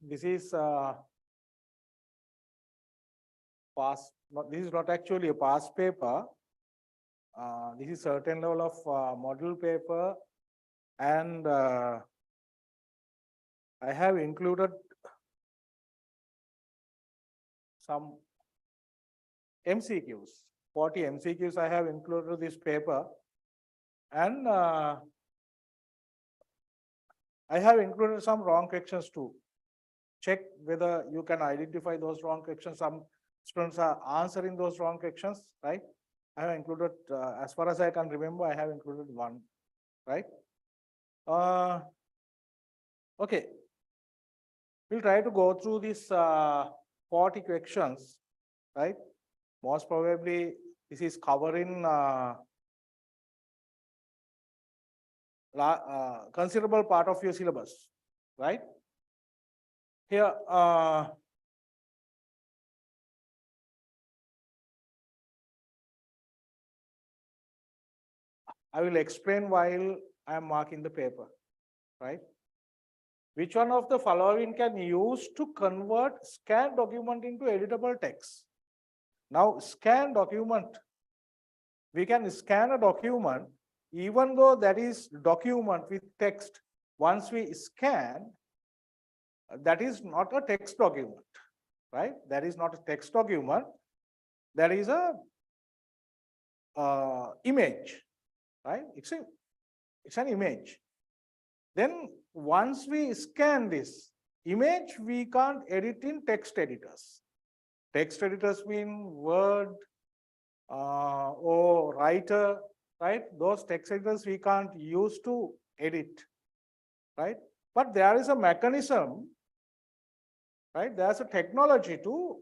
This is past. This is not actually a past paper. This is certain level of module paper, and I have included some MCQs. 40 MCQs I have included this paper, and I have included some wrong corrections too. Check whether you can identify those wrong corrections. Some students are answering those wrong corrections, right? I have included, as far as I can remember, I have included one, right? Okay. We'll try to go through these 40 questions, right? Most probably, this is covering considerable part of your syllabus, right? Here, I will explain while I am marking the paper, right? Which one of the following can use to convert scanned document into editable text? Now, scan document, we can scan a document, even though that is document with text. Once we scan, that is not a text document, right? That is not a text document. That is a image, right? It's an image. Then once we scan this image, we can't edit in text editors. Text editors mean Word or Writer, right? Those text editors we can't use to edit, right? But there is a mechanism, right? There's a technology to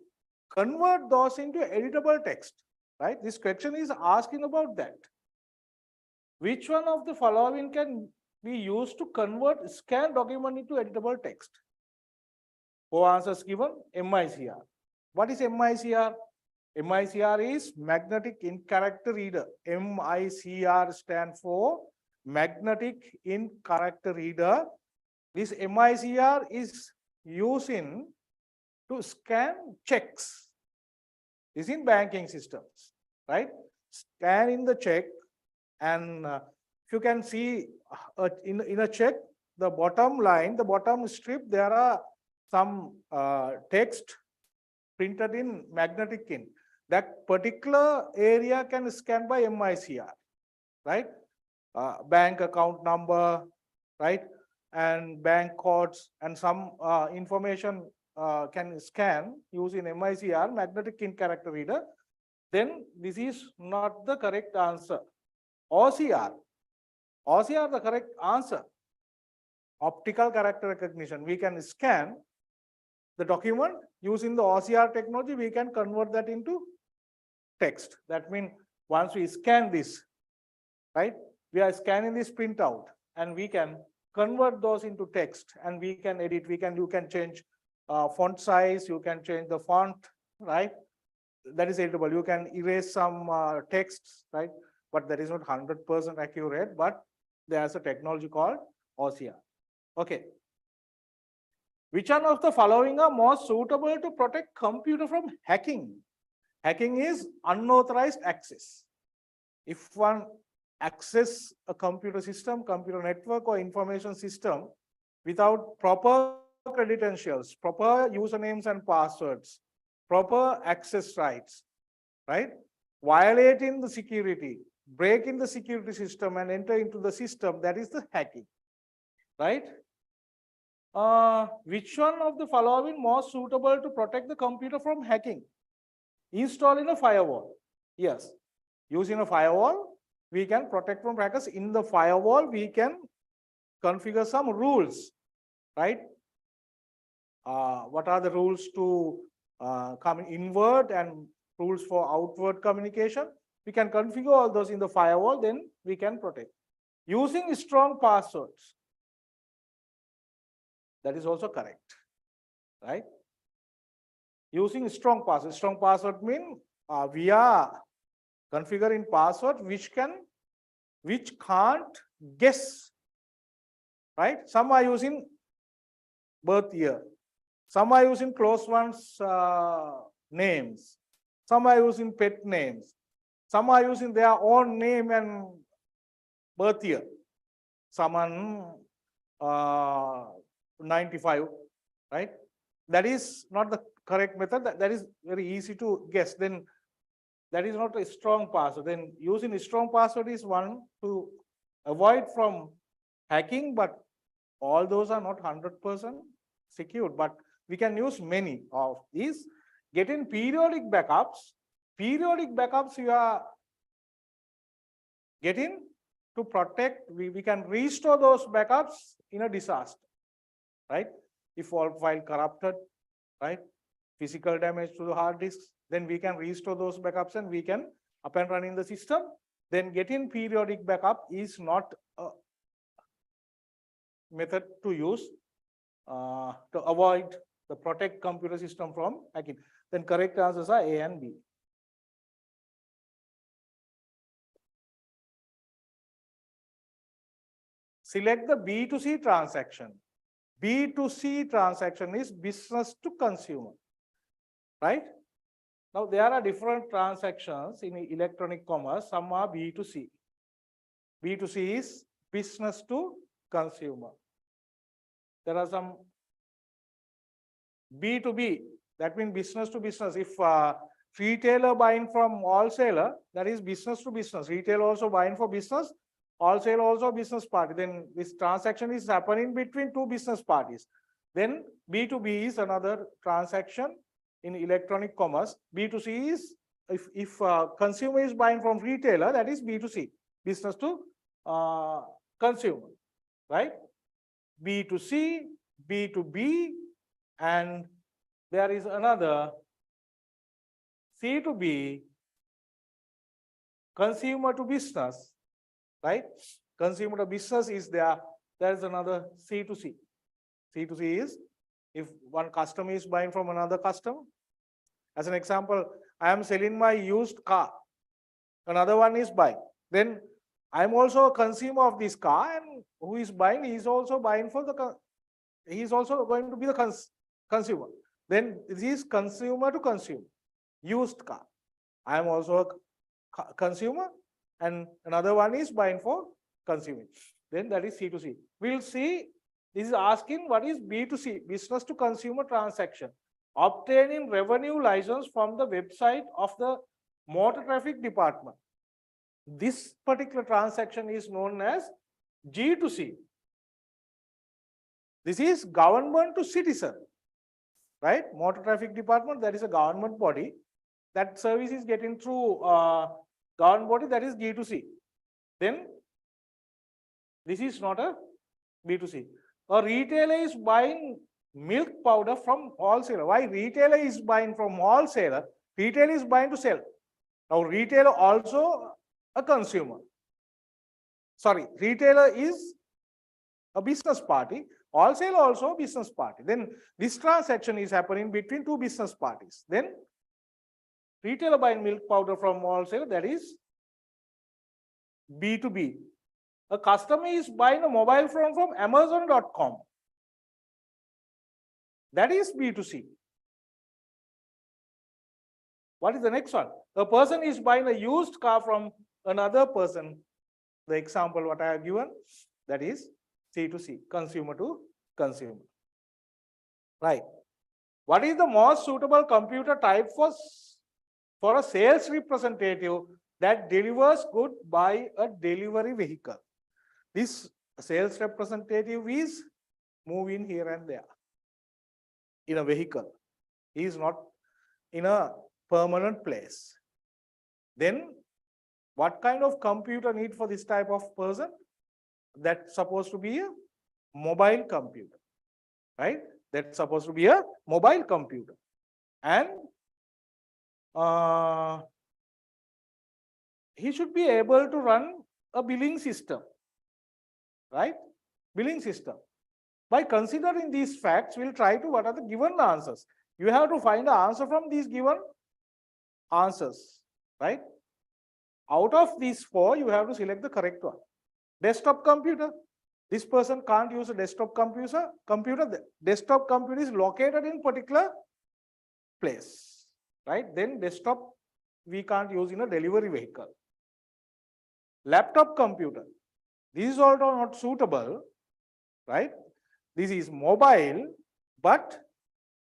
convert those into editable text, right? This question is asking about that. Which one of the following can be used to convert scanned document into editable text? 4 answers given. MICR. What is MICR? MICR is magnetic ink character reader. MICR stands for magnetic ink character reader. This MICR is using to scan checks. This is in banking systems, right? Scan in the check, and if you can see in a check, the bottom line, the bottom strip, there are some text printed in magnetic ink. That particular area can scan by MICR, right? Bank account number, right? And bank codes and some information can scan using MICR, magnetic ink character reader. Then this is not the correct answer. OCR. OCR the correct answer. Optical character recognition. We can scan the document using the OCR technology. We can convert that into text. That means once we scan this, right? We are scanning this printout, and we can convert those into text, and we can edit. You can change font size. You can change the font, right? That is editable. You can erase some texts, right? But that is not 100% accurate. But there's a technology called OCR. Okay. Which one of the following are most suitable to protect computer from hacking? Hacking is unauthorized access. If one access a computer system, computer network, or information system without proper credentials, proper usernames and passwords, proper access rights, right? Violating the security, breaking the security system and enter into the system, that is the hacking, right? Which one of the following most suitable to protect the computer from hacking? Installing a firewall. Yes, using a firewall, we can protect from hackers. In the firewall, we can configure some rules, right? What are the rules to come inward and rules for outward communication? We can configure all those in the firewall, then we can protect. Using strong passwords. That is also correct, right? Using strong password. Strong password means we are configuring password which can't guess, right? Some are using birth year. Some are using close ones names. Some are using pet names. Some are using their own name and birth year. Someone 95, right? That is not the correct method. That is very easy to guess. Then that is not a strong password. Then using a strong password is one to avoid from hacking, but all those are not 100% secured. But we can use many of these. Getting periodic backups. Periodic backups you are getting to protect. We can restore those backups in a disaster, right? If all file corrupted, right? Physical damage to the hard disks, then we can restore those backups and we can up and run in the system. Then getting periodic backup is not a method to use to avoid the protect computer system from hacking. Then correct answers are A and B. Select the B2C transaction. B2C transaction is business to consumer, right? Now there are different transactions in electronic commerce. Some are B2C. B2C is business to consumer. There are some B2B, that means business to business. If retailer buying from wholesaler, that is business to business. Retailer also buying for business, wholesaler also business party. Then this transaction is happening between two business parties. Then B2B is another transaction in electronic commerce. B2C is if consumer is buying from retailer, that is B2C, business to consumer, right? B2C, B2B, and there is another C2B, consumer to business, right? Consumer to business is there. There is another C2C. C2C is if one customer is buying from another customer. As an example, I am selling my used car. Another one is buying. Then I am also a consumer of this car, and who is buying, he is also buying for the, he is also going to be the consumer. Then this is consumer to consumer, used car. I am also a consumer, and another one is buying for consuming. Then that is C2C. We'll see, this is asking what is B2C, business to consumer transaction. Obtaining revenue license from the website of the motor traffic department. This particular transaction is known as G2C. This is government to citizen, right? Motor traffic department, that is a government body. That service is getting through government body, that is G2C. Then this is not a B2C. A retailer is buying milk powder from wholesaler. Why retailer is buying from wholesaler? Retailer is buying to sell. Now retailer also a consumer. Sorry, retailer is a business party, wholesaler also a business party. Then this transaction is happening between two business parties. Then retailer buying milk powder from wholesaler, that is B2B. A customer is buying a mobile phone from Amazon.com. That is B2C. What is the next one? A person is buying a used car from another person. The example what I have given, that is C2C, consumer to consumer. Right. What is the most suitable computer type for a sales representative that delivers goods by a delivery vehicle? This sales representative is moving here and there in a vehicle. He is not in a permanent place. Then what kind of computer need for this type of person? That's supposed to be a mobile computer, right? That's supposed to be a mobile computer. And he should be able to run a billing system, right? Billing system. By considering these facts, we'll try to what are the given answers. You have to find the answer from these given answers, right? Out of these four, you have to select the correct one. Desktop computer, This person can't use a desktop computer. The desktop computer is located in particular place, right? Then desktop we can't use in a delivery vehicle. Laptop computer, this is also not suitable, right? This is mobile, but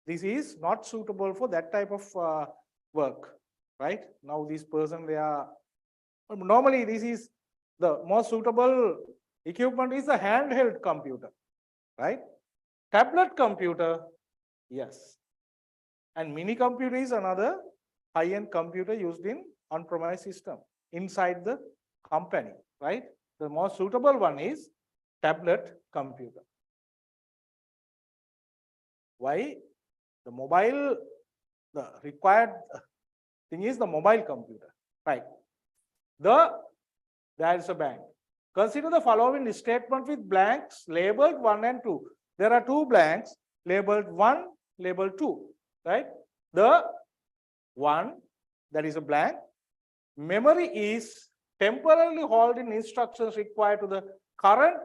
this is not suitable for that type of work, right? Now this person, they are, normally this is the most suitable equipment is a handheld computer, right? Tablet computer, yes. And mini computer is another high-end computer used in on-premise system inside the company, right? The most suitable one is tablet computer. Why? The mobile, the required thing is the mobile computer, right? There is a bank. Consider the following statement with blanks labeled 1 and 2. There are 2 blanks labeled 1, labeled 2, right? The 1, that is a blank. Memory is temporarily holding instructions required to the current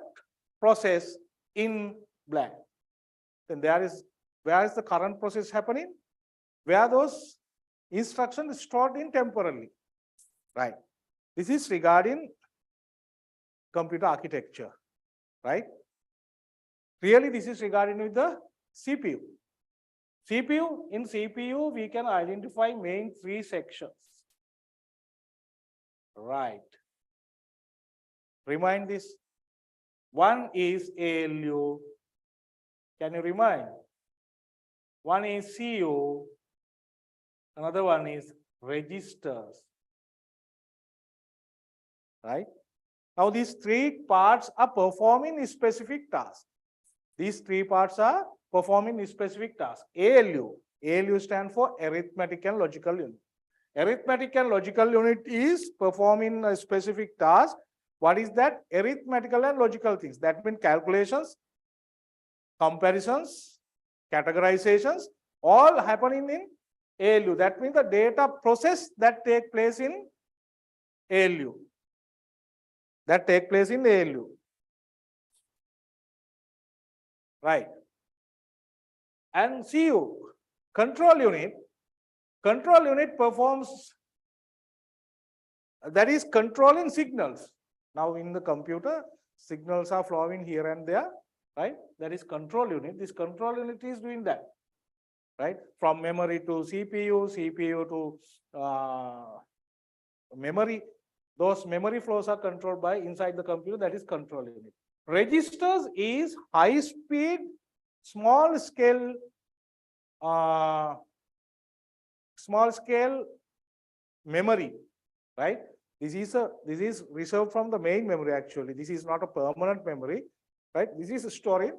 process in blank. Then where is the current process happening? Where those instructions stored in temporarily, right? This is regarding computer architecture, right? Really, this is regarding with the CPU. In CPU, we can identify main 3 sections, right? Remind this. One is ALU. Can you remind? One is CU. Another one is registers, right? Now these 3 parts are performing a specific task. These 3 parts are performing a specific task. ALU stands for arithmetic and logical unit. Arithmetic and logical unit is performing a specific task. What is that? Arithmetical and logical things. That means calculations, comparisons, categorizations, all happening in ALU. That means the data process that take place in ALU. Right. And CU, control unit performs, that is controlling signals. Now in the computer, signals are flowing here and there, right? That is control unit. This control unit is doing that, right? From memory to CPU to memory. Those memory flows are controlled by inside the computer, that is control unit. Registers is high speed, small scale memory, right? This is reserved from the main memory actually. This is not a permanent memory, right? This is storing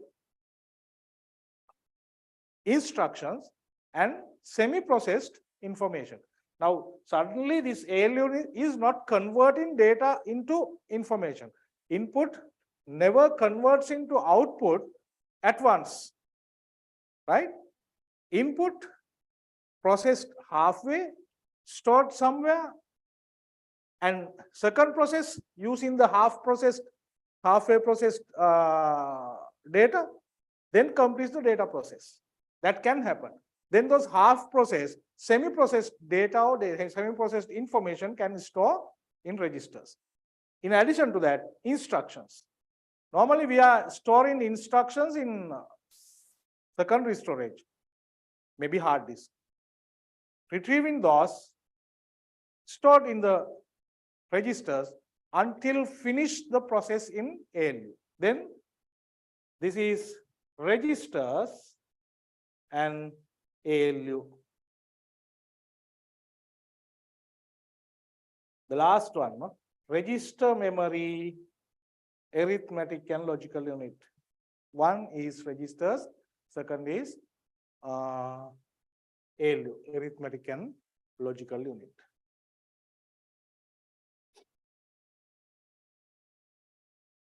instructions and semi-processed information. Now, suddenly this ALU is not converting data into information. Input never converts into output at once, right? Input processed halfway, stored somewhere, and second process using the halfway processed data, then completes the data process. That can happen. Then those half-processed, semi-processed data or semi-processed information can store in registers. In addition to that, instructions. Normally, we are storing instructions in secondary storage, maybe hard disk. Retrieving those stored in the registers until finish the process in ALU. Then this is registers and ALU. The last one, no? Register memory, arithmetic and logical unit. One is registers, second is ALU, arithmetic and logical unit.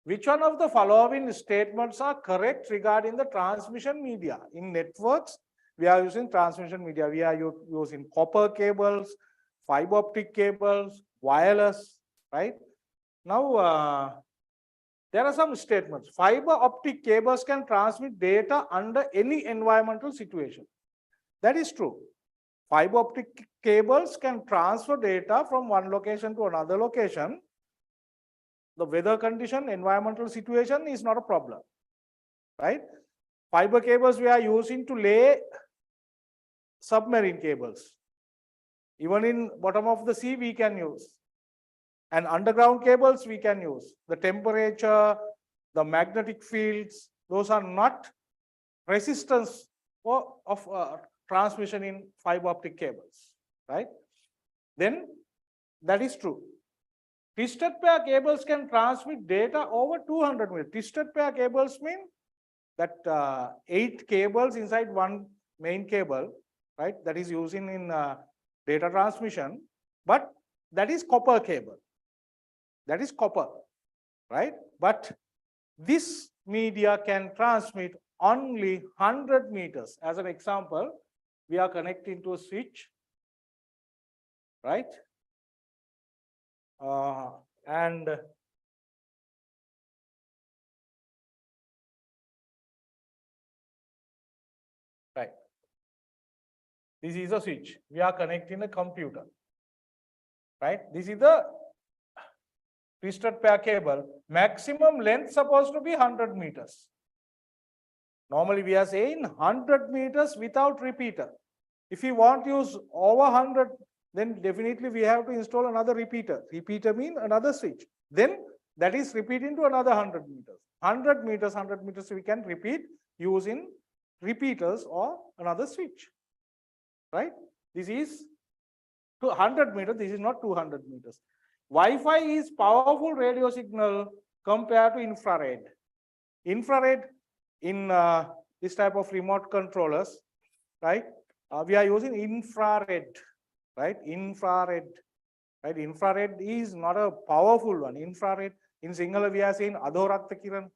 Which one of the following statements are correct regarding the transmission media? In networks, we are using transmission media. We are using copper cables, fiber optic cables, wireless, right? Now, There are some statements. Fiber optic cables can transmit data under any environmental situation. That is true. Fiber optic cables can transfer data from one location to another location. The weather condition, environmental situation is not a problem, right? Fiber cables we are using to lay submarine cables. Even in bottom of the sea, we can use. And underground cables, we can use. The temperature, the magnetic fields, those are not resistance of transmission in fiber optic cables, right? Then that is true. Twisted pair cables can transmit data over 200 meters. Twisted pair cables mean that 8 cables inside one main cable, right? That is using in data transmission, but that is copper cable. That is copper, right? But this media can transmit only 100 meters. As an example, we are connecting to a switch, right? And right, this is a switch. We are connecting a computer, right? This is the twisted pair cable. Maximum length supposed to be 100 meters. Normally we are saying 100 meters without repeater. If you want to use over 100, then definitely we have to install another repeater. Repeater means another switch. Then that is repeating to another 100 meters. 100 meters we can repeat using repeaters or another switch, right? This is 200 meters, this is not 200 meters. Wi-Fi is powerful radio signal compared to infrared. Infrared in this type of remote controllers, right? We are using infrared, right? Infrared, right? Infrared is not a powerful one. Infrared, in Sinhala we are saying adhoratta kiran,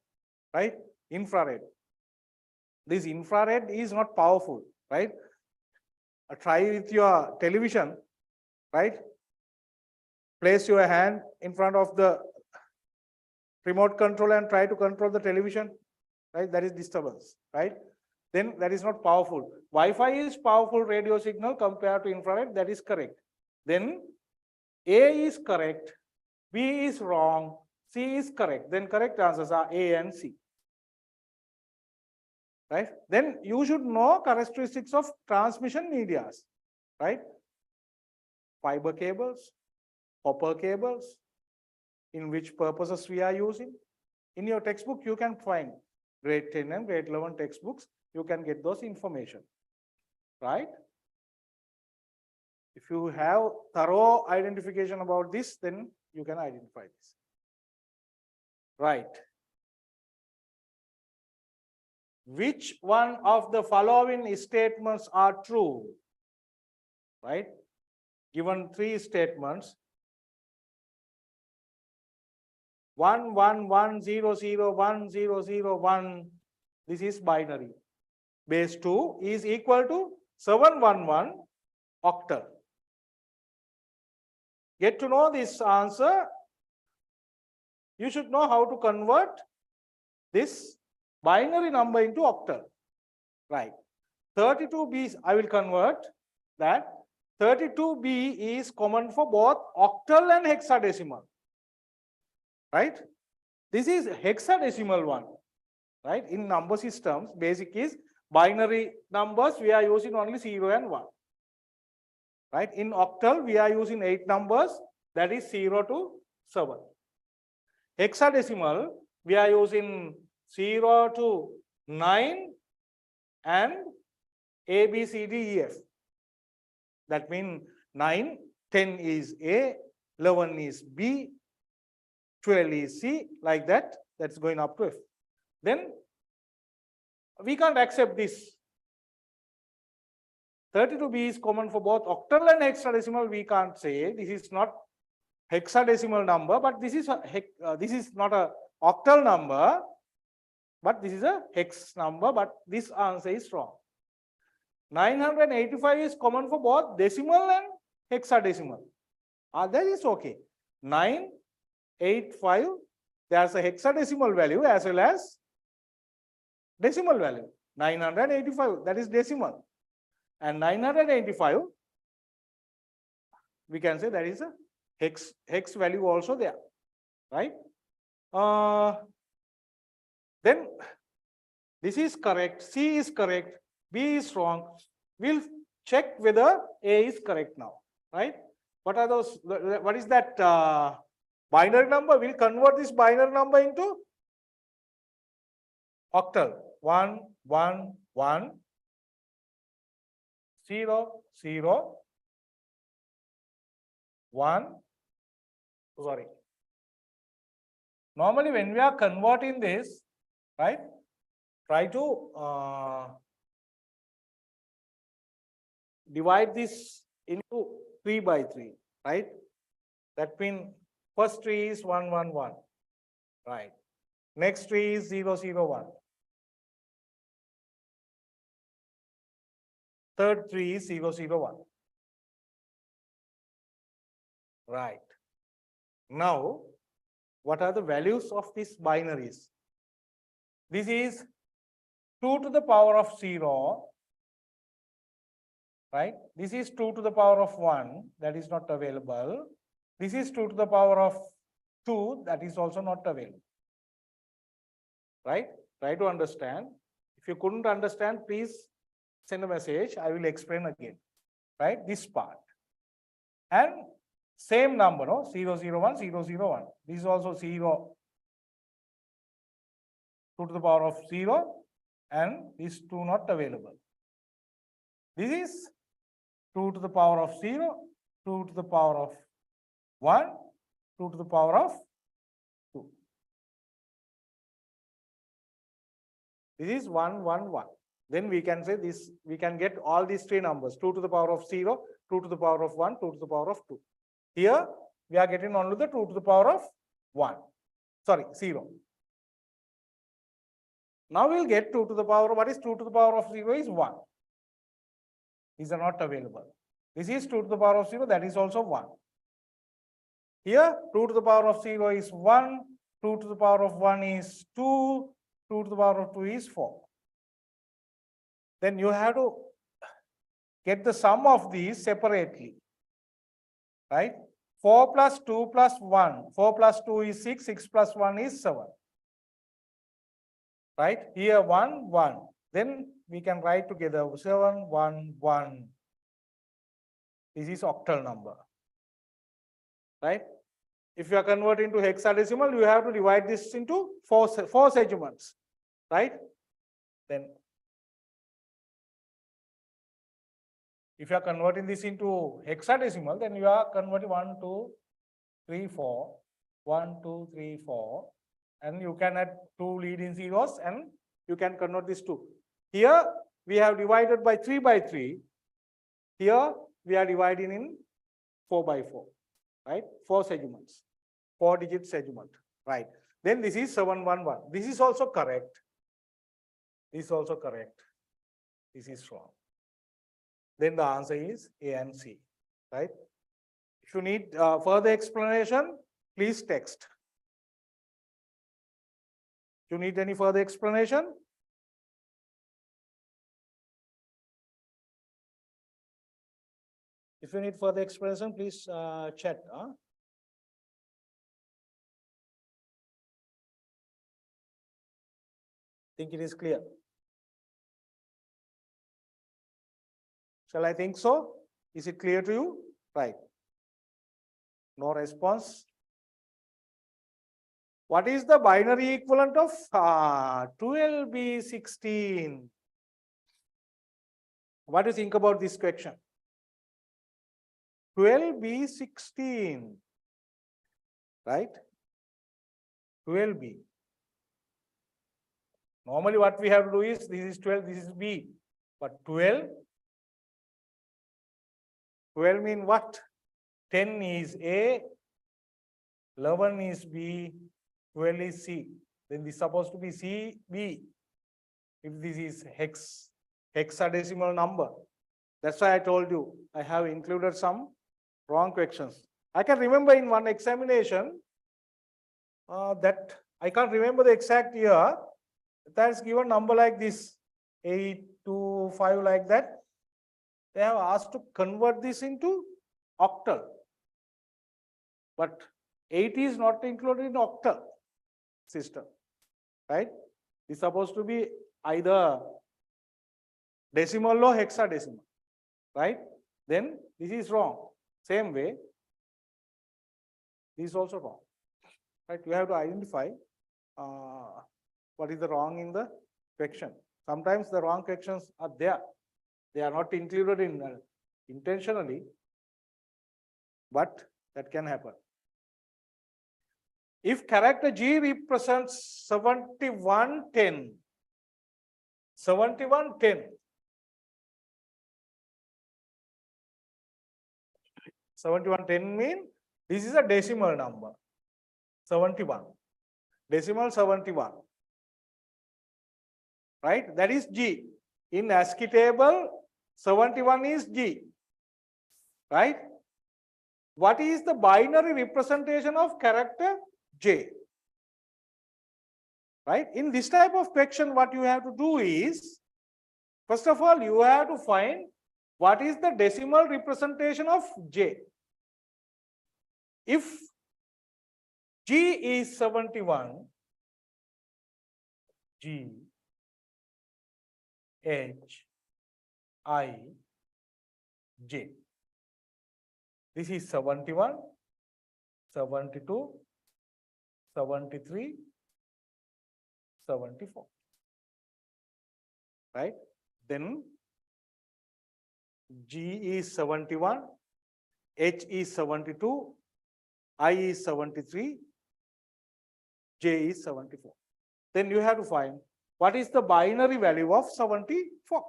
right? Infrared. This infrared is not powerful, right? Try with your television, right? Place your hand in front of the remote control and try to control the television, right? That is disturbance, right? Then that is not powerful. Wi-Fi is powerful radio signal compared to infrared, that is correct. Then A is correct, B is wrong, C is correct. Then correct answers are A and C, right? Then you should know characteristics of transmission medias, right? Fiber cables, copper cables, in which purposes we are using. In your textbook, you can find grade 10 and grade 11 textbooks. You can get those information, right? If you have thorough identification about this, then you can identify this, right? Which one of the following statements are true, right? Given 3 statements. 1, 1, 1, 0, 0, 1, 0, 0, 1. This is binary. Base 2 is equal to 711 octal. Get to know this answer. You should know how to convert this binary number into octal, right? 32B, I will convert that. 32B is common for both octal and hexadecimal, right? This is hexadecimal one, right? In number systems, basic is binary numbers, we are using only 0 and 1, right? In octal, we are using 8 numbers, that is 0 to 7. Hexadecimal, we are using 0 to 9 and A, B, C, D, E, F. That means 9, 10 is A, 11 is B, 12 is C, like that. That's going up to F. Then we can't accept this. 32B is common for both octal and hexadecimal. We can't say this is not hexadecimal number, but this is not a octal number, but this is a hex number. But this answer is wrong. 985 is common for both decimal and hexadecimal. That is okay. 985 there's a hexadecimal value as well as decimal value. 985, that is decimal. And 985, we can say that is a hex value also there, right? Then this is correct, C is correct, B is wrong. We'll check whether A is correct now, right? What are those? What is that binary number? We'll convert this binary number into octal. 1, 1, 1, 0, 0, 1. Sorry. Normally, when we are converting this, right, try to divide this into 3 by 3, right? That means first tree is 1, 1, 1, right? Next tree is 0, 0, 1. Third tree is 0, 0, 1. Right. Now, what are the values of these binaries? This is 2 to the power of 0, right? This is 2 to the power of 1, that is not available. This is 2 to the power of 2, that is also not available, right? Try to understand. If you couldn't understand, please send a message. I will explain again, right? This part. And same number, no? 0, 0, 1, 0, 0, 1. This is also 0, 2 to the power of 0, and these 2 not available. This is 2 to the power of 0, 2 to the power of 1, 2 to the power of 2. This is 1, 1, 1. Then we can say this, we can get all these 3 numbers, 2 to the power of 0, 2 to the power of 1, 2 to the power of 2. Here, we are getting only the 2 to the power of 1. Sorry, 0. Now we'll get 2 to the power, what is 2 to the power of 0 is 1. These are not available. This is 2 to the power of 0, that is also 1. Here, 2 to the power of 0 is 1, 2 to the power of 1 is 2, 2 to the power of 2 is 4. Then you have to get the sum of these separately, right? 4 plus 2 plus 1. 4 plus 2 is 6, 6 plus 1 is 7. Right? Here 1, 1. Then we can write together 7, 1, 1. This is octal number. Right? If you are converting to hexadecimal, you have to divide this into four segments. Right? Then if you are converting this into hexadecimal, then you are converting 1, 2, 3, 4, 1, 2, 3, 4, and you can add 2 leading zeros and you can convert this to. Here we have divided by 3 by 3. Here we are dividing in 4 by 4, right? 4 segments, 4-digit segment, right? Then this is 711. This is also correct. This is also correct. This is wrong. Then the answer is A and C, right? If you need further explanation, please text. Do you need any further explanation? If you need further explanation, please chat. Think it is clear? Shall I think so? Is it clear to you? Right. No response. What is the binary equivalent of 12B16? What do you think about this question? 12B16, right? 12B. Normally what we have to do is, this is 12, this is B, but 12 mean what? 10 is A, 11 is B, 12 is C. Then this is supposed to be C, B. If this is hexadecimal number. That's why I told you, I have included some wrong questions. I can remember in one examination, that I can't remember the exact year. That's given number like this, 825 like that. They have asked to convert this into octal, but 8 is not included in octal system, right? It's supposed to be either decimal or hexadecimal, right? Then this is wrong. Same way, this is also wrong, right? You have to identify what is the wrong in the question. Sometimes the wrong questions are there. They are not included in intentionally, but that can happen. If character G represents 7110, 7110, 7110 means this is a decimal number, 71, decimal 71, right? That is G. In ASCII table, 71 is G, right? What is the binary representation of character J? Right? In this type of question, what you have to do is, first of all, you have to find what is the decimal representation of J. If G is 71, G, H, I, J. This is 71, 72, 73, 74. Right? Then G is 71, H is 72, I is 73, J is 74. Then you have to find what is the binary value of 74.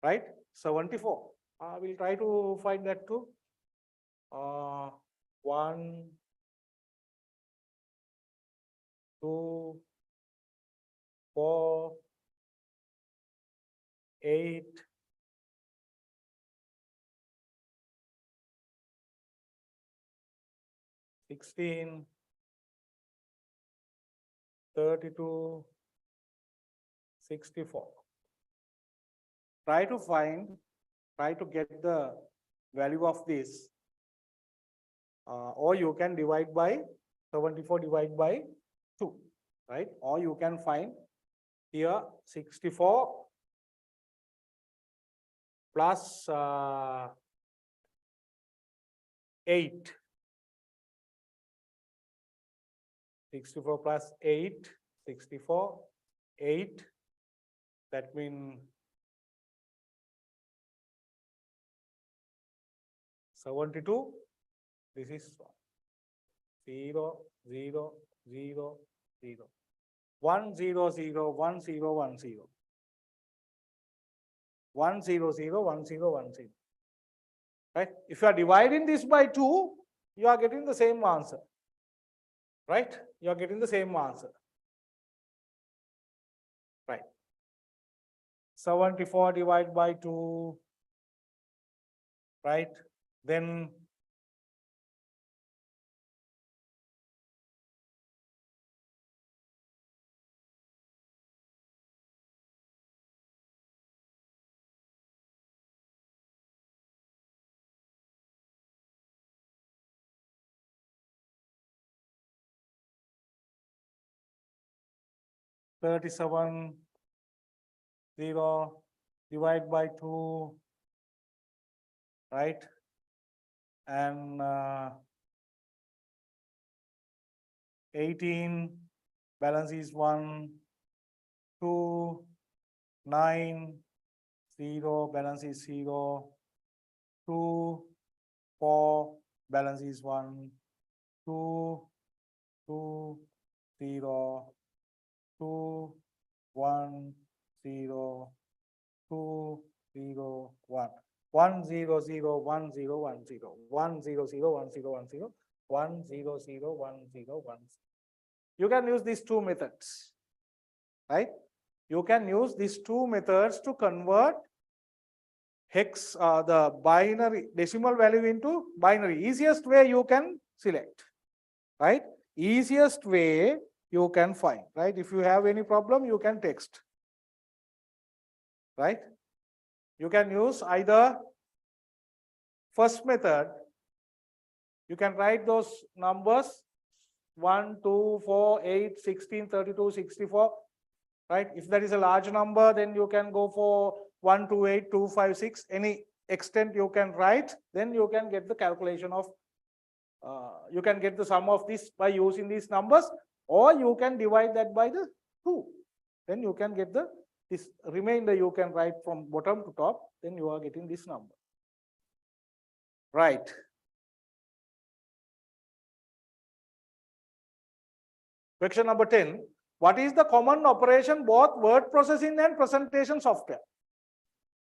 Right? 74. We'll try to find that too. 1, 2, 4, 8, 16, 32, 64. Try to get the value of this, or you can divide by 74 divided by 2, right? Or you can find here 64 plus 8. 64 plus 8, 64, 8. That means 72. This is 0, 0, 0, 0. 1, 0, 0, 1, 0, 1, 0. 1, 0, 0, 1, 0, 1, 0. Right? If you are dividing this by 2, you are getting the same answer. Right? You are getting the same answer. Right. 74 divided by 2. Right? Then 37, 0, divide by 2, right? And 18, balance is 1, 2, 9, 0, balance is 0, 2, 4, balance is 1, 2, 2, 0, 2, 1, 0, 2, 0, 1. 1, 0, 0, 1, 0, 1, 0. 1, 0, 0, 1, 0, 1, 0. 1, 0, 0, 1, 0, 1. You can use these two methods, right? You can use these two methods to convert hex, the binary decimal value into binary. Easiest way you can select, right? easiest way you can find, right? If you have any problem, you can text, right? You can use either first method, you can write those numbers 1, 2, 4, 8, 16, 32, 64, right? If that is a large number, then you can go for 1, 2, 8, 2, 5, 6, any extent you can write, then you can get the calculation of, you can get the sum of this by using these numbers, or you can divide that by the 2. Then you can get the, this remainder you can write from bottom to top, then you are getting this number. Right. Question number 10. What is the common operation both word processing and presentation software?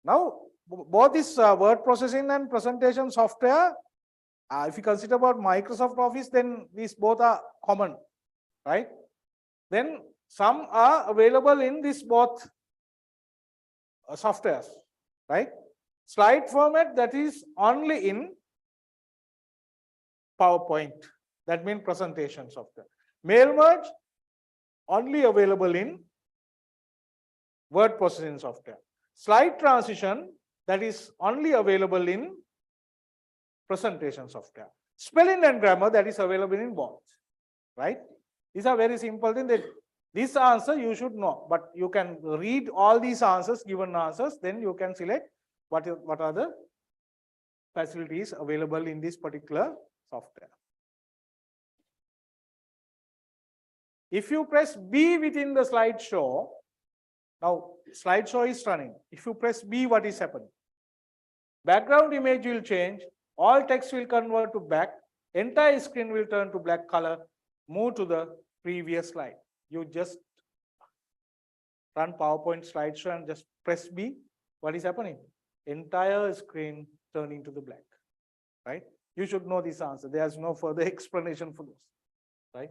Now, both this word processing and presentation software, if you consider about Microsoft Office, then these both are common, right? Then some are available in this both softwares, right? Slide format, that is only in PowerPoint. That means presentation software. Mail merge, only available in word processing software. Slide transition, that is only available in presentation software. Spelling and grammar, that is available in both, right? These are very simple things that this answer you should know, but you can read all these answers, given answers, then you can select what are the facilities available in this particular software. If you press B within the slideshow, now slideshow is running. If you press B, what is happening? Background image will change, all text will convert to black, entire screen will turn to black color, move to the previous slide. You just run PowerPoint slideshow and just press B. What is happening? Entire screen turning to the black, right? You should know this answer. There's no further explanation for this, right?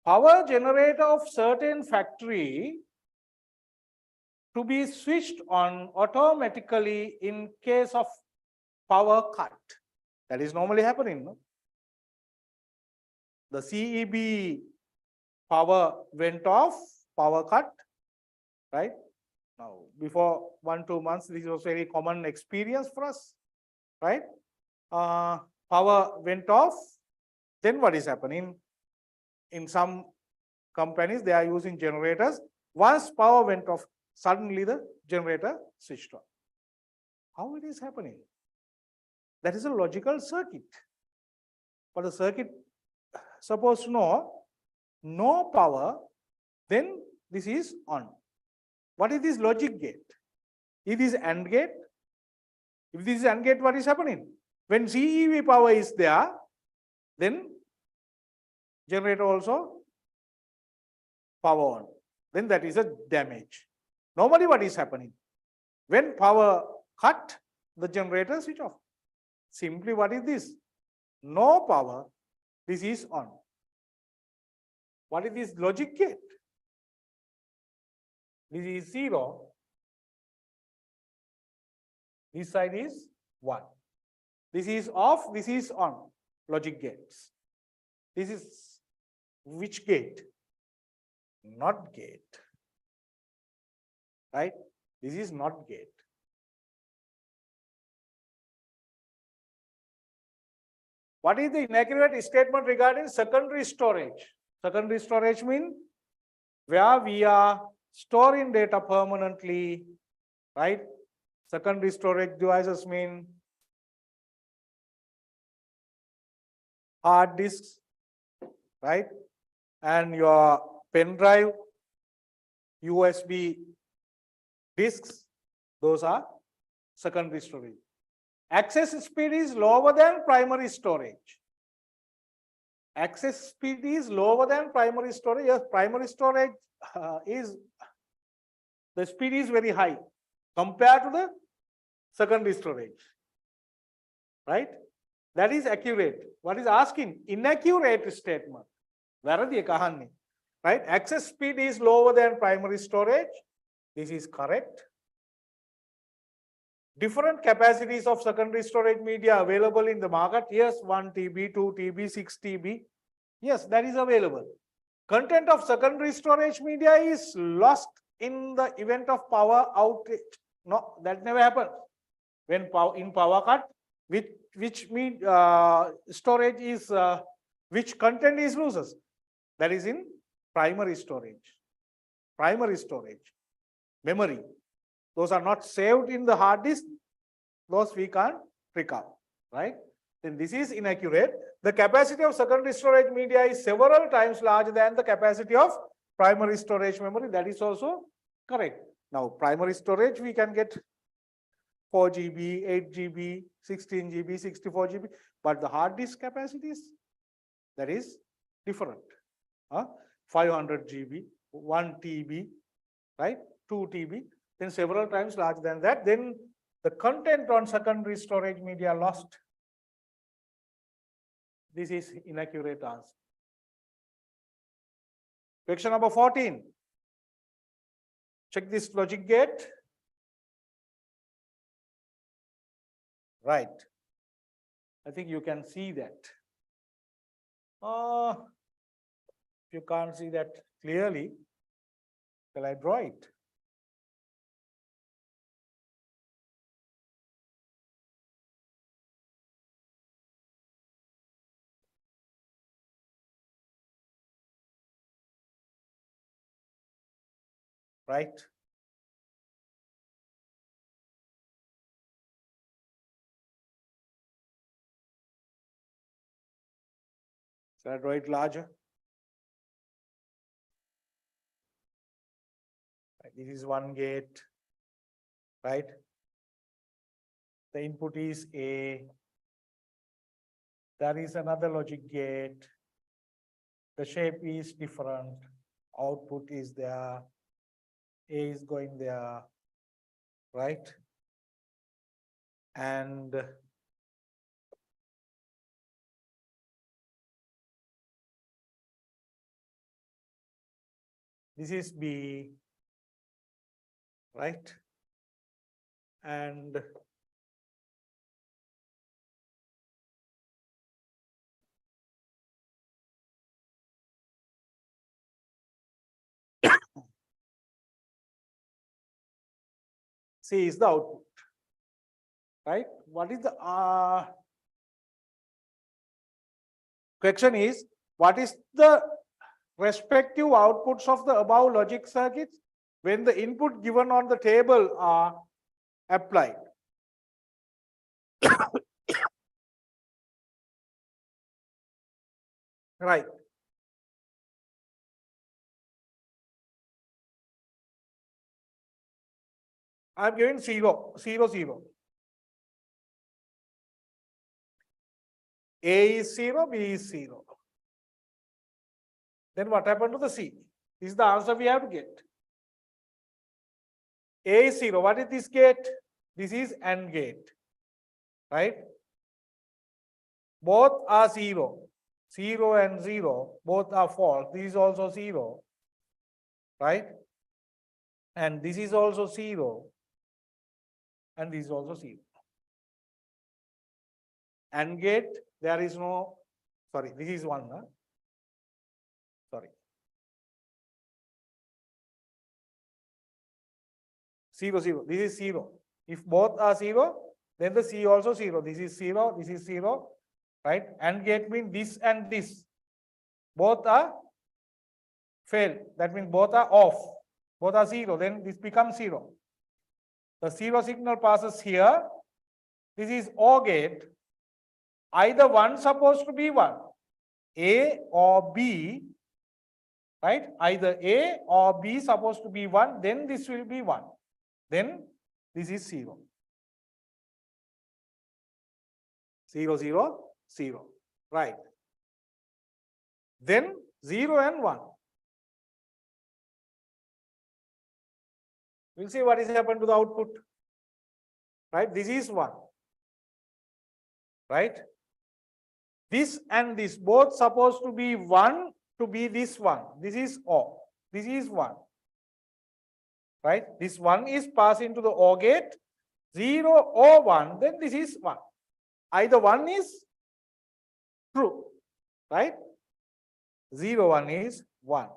Power generator of certain factory to be switched on automatically in case of power cut. That is normally happening, no? The CEB power went off, power cut, right? Now, before 1-2 months, this was very common experience for us, right? Power went off, then what is happening? In some companies, they are using generators. Once power went off, suddenly the generator switched on. How it is happening? That is a logical circuit. But the circuit supposed to know no power, then this is on. What is this logic gate? It is AND gate. If this is AND gate, what is happening? When CEV power is there, then generator also power on. Then that is a damage. Normally what is happening? When power cut, the generator switch off. Simply what is this? No power, this is on. What is this logic gate? This is 0. This side is 1. This is off, this is on. Logic gates. This is which gate? Not gate. Right? This is not gate. What is the inaccurate statement regarding secondary storage? Secondary storage means where we are storing data permanently, right? Secondary storage devices mean hard disks, right? And your pen drive, USB disks, those are secondary storage. Access speed is lower than primary storage. Access speed is lower than primary storage. Yes, primary storage the speed is very high compared to the secondary storage, right? That is accurate. What is asking? Inaccurate statement. Right? Access speed is lower than primary storage. This is correct. different capacities of secondary storage media available in the market. Yes, 1 TB, 2 TB, 6 TB. Yes, that is available. Content of secondary storage media is lost in the event of power outage. No, that never happens. When in power cut, which storage is which content is loses? That is in primary storage. Primary storage, memory. Those are not saved in the hard disk. Those we can't recover, right? Then this is inaccurate. The capacity of secondary storage media is several times larger than the capacity of primary storage memory. That is also correct. Now, primary storage, we can get 4 GB, 8 GB, 16 GB, 64 GB, but the hard disk capacities, that is different. 500 GB, 1 TB, right? 2 TB, then several times larger than that. Then the content on secondary storage media lost. This is inaccurate answer. Question number 14. Check this logic gate. Right. I think you can see that. If you can't see that clearly, shall I draw it? Right. Shall I draw it larger? This is one gate, right? The input is A. There is another logic gate. The shape is different. Output is there. A is going there, right? And this is B, right? And C is the output, right? What is the question is, what is the respective outputs of the above logic circuits when the input given on the table are applied? Right. I'm giving 0, 0, 0. A is 0, B is 0. Then what happened to the C? This is the answer we have to get. A is 0. What is this gate? This is AND gate, right? Both are 0. 0 and 0, both are false. This is also 0, right? And this is also 0. And this is also 0. AND gate, there is no, sorry, this is 1. Sorry. 0, 0. This is 0. If both are 0, then the C also 0. This is 0, this is 0, right? AND gate means this and this. Both are failed. That means both are off. Both are 0. Then this becomes 0. The 0 signal passes here. This is OR gate. Either one supposed to be 1. A or B, right? Either A or B supposed to be 1. Then this will be 1. Then this is 0. 0, 0, 0. Right. Then 0 and 1. We'll see what is happened to the output. Right? This is 1. Right? This and this both supposed to be 1 to be this one. This is O. This is 1. Right? This 1 is passed into the OR gate. 0 or 1, then this is 1. Either 1 is true, right? 0, 1 is 1.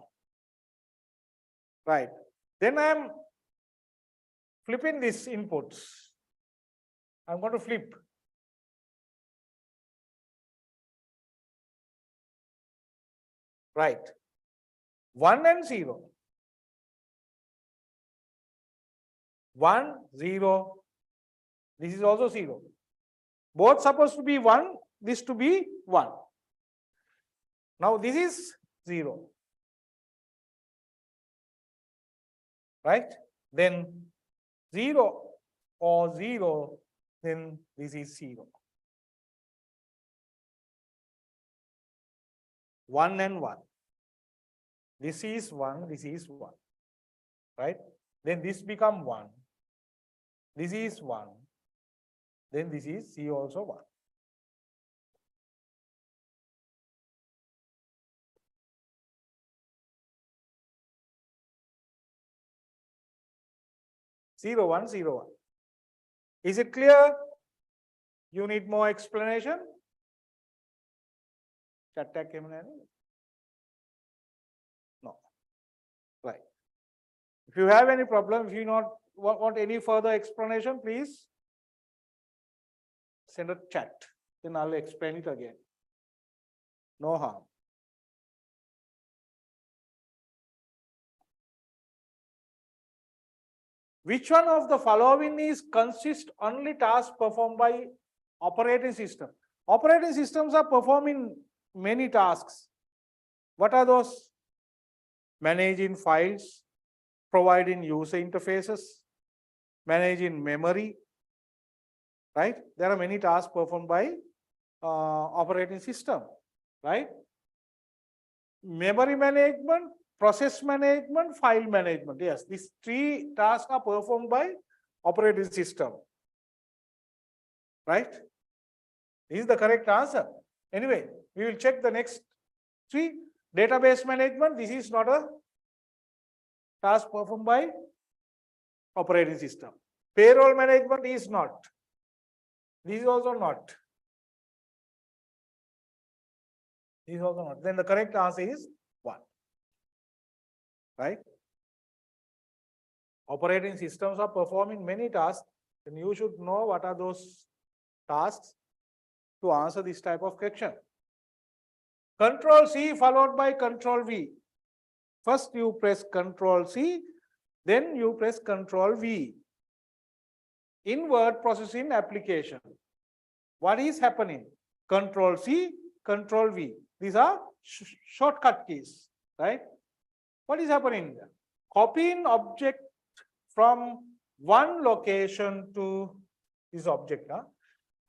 Right. Then I am flipping these inputs. I'm going to flip. Right. 1 and 0. 1, 0. This is also 0. Both supposed to be 1, this to be 1. Now this is 0. Right? Then 0 or 0, then this is 0. 1 and 1. This is 1, this is 1. Right? Then this become 1. This is 1. Then this is C also 1. Zero, 1, 0, 1. Is it clear? You need more explanation? No. Right. If you have any problem, if you not want any further explanation, please send a chat. Then I'll explain it again. No harm. Which one of the following is consist only tasks performed by operating system? Operating systems are performing many tasks. What are those? Managing files, providing user interfaces, managing memory, right? There are many tasks performed by operating system, right? Memory management, process management, file management. Yes, these 3 tasks are performed by operating system, right? This is the correct answer. Anyway, we will check the next 3. Database management, this is not a task performed by operating system. Payroll management is not. This is also not. This is also not. Then the correct answer is 1. Right? Operating systems are performing many tasks, and you should know what are those tasks to answer this type of question. Control C followed by Control V. First you press Control C, then you press Control V. In word processing application, what is happening? Control C, Control V. These are shortcut keys, right? What is happening there? Copying object from one location to this object.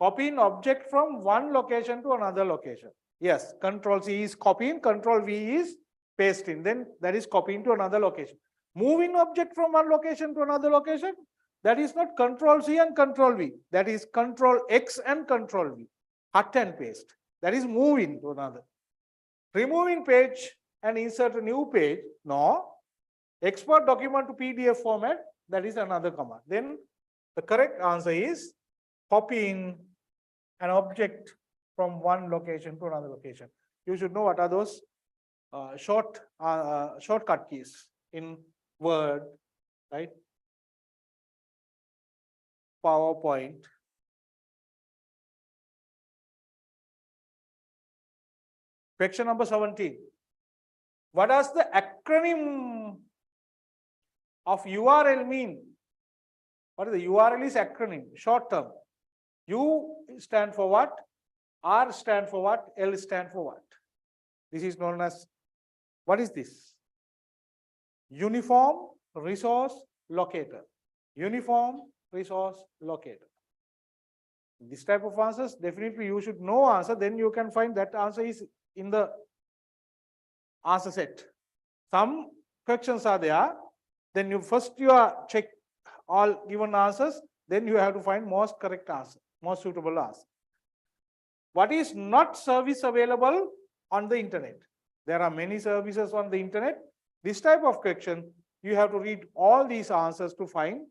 Copying object from one location to another location. Yes, Control C is copying, Control V is pasting. Then that is copying to another location. Moving object from one location to another location, that is not Control C and Control V. That is Control X and Control V. Cut and paste. That is moving to another. Removing page and insert a new page. No. Export document to PDF format. That is another command. Then the correct answer is copying an object from one location to another location. You should know what are those shortcut keys in Word, right? PowerPoint. Question number 17. What does the acronym of URL mean? What is the URL is acronym, short term. U stand for what? R stand for what? L stand for what? This is known as, what is this? Uniform Resource Locator. Uniform Resource Locator. This type of answers, definitely you should know answer, then you can find that answer is in the answer set. Some questions are there, then you first check all given answers, then you have to find most correct answer, most suitable answer. What is not service available on the internet? There are many services on the internet. This type of question, you have to read all these answers to find